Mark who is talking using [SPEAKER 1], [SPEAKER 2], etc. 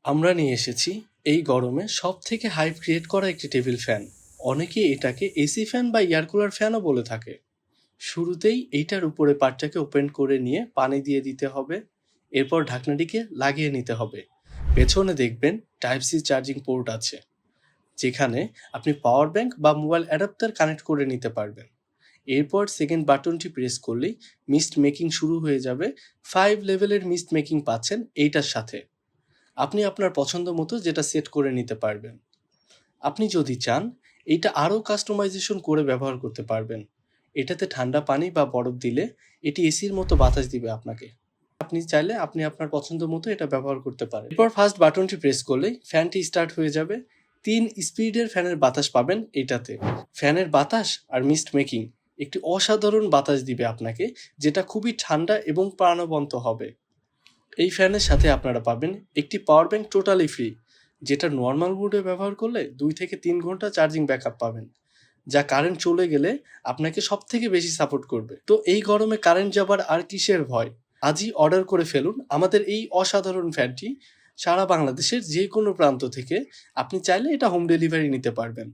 [SPEAKER 1] আমরা নিয়ে এসেছি এই গরমে সবথেকে হাইপ ক্রিয়েট করা একটি টেবিল ফ্যান। অনেকে এটাকে এসি ফ্যান বা এয়ার কুলার ফ্যানও বলে থাকে। শুরুতেই এইটার উপরে পার্টটাকে ওপেন করে নিয়ে পানি দিয়ে দিতে হবে। এরপর ঢাকনাটিকে লাগিয়ে নিতে হবে। পেছনে দেখবেন টাইপ সি চার্জিং পোর্ট আছে, যেখানে আপনি পাওয়ার ব্যাংক বা মোবাইল অ্যাডাপ্টার কানেক্ট করে নিতে পারবেন। এরপর সেকেন্ড বাটনটি প্রেস করলেই মিস্ট মেকিং শুরু হয়ে যাবে। 5 লেভেলের মিস্ট মেকিং পাচ্ছেন এইটার সাথে। আপনি আপনার পছন্দ মতো যেটা সেট করে নিতে পারবেন। আপনি যদি চান এইটা আরও কাস্টমাইজেশন করে ব্যবহার করতে পারবেন। এটাতে ঠান্ডা পানি বা বরফ দিলে এটি এসির মতো বাতাস দিবে আপনাকে। আপনি চাইলে আপনি আপনার পছন্দ মতো এটা ব্যবহার করতে পারেন। এরপর ফার্স্ট বাটনটি প্রেস করলেই ফ্যানটি স্টার্ট হয়ে যাবে। 3 স্পিডের ফ্যানের বাতাস পাবেন এটাতে। ফ্যানের বাতাস আর মিস্ট মেকিং একটি অসাধারণ বাতাস দিবে আপনাকে, যেটা খুবই ঠান্ডা এবং প্রাণবন্ত হবে। এই ফ্যানের সাথে আপনারা পাবেন একটি পাওয়ার ব্যাংক টোটালি ফ্রি, যেটা নর্মাল মোডে ব্যবহার করলে 2 থেকে 3 ঘন্টা চার্জিং ব্যাকআপ পাবেন, যা কারেন্ট চলে গেলে আপনাকে সব থেকে বেশি সাপোর্ট করবে। তো এই গরমে কারেন্ট যাবার আর কিসের ভয়? আজই অর্ডার করে ফেলুন আমাদের এই অসাধারণ ফ্যানটি। সারা বাংলাদেশের যে কোনো প্রান্ত থেকে আপনি চাইলে এটা হোম ডেলিভারি নিতে পারবেন।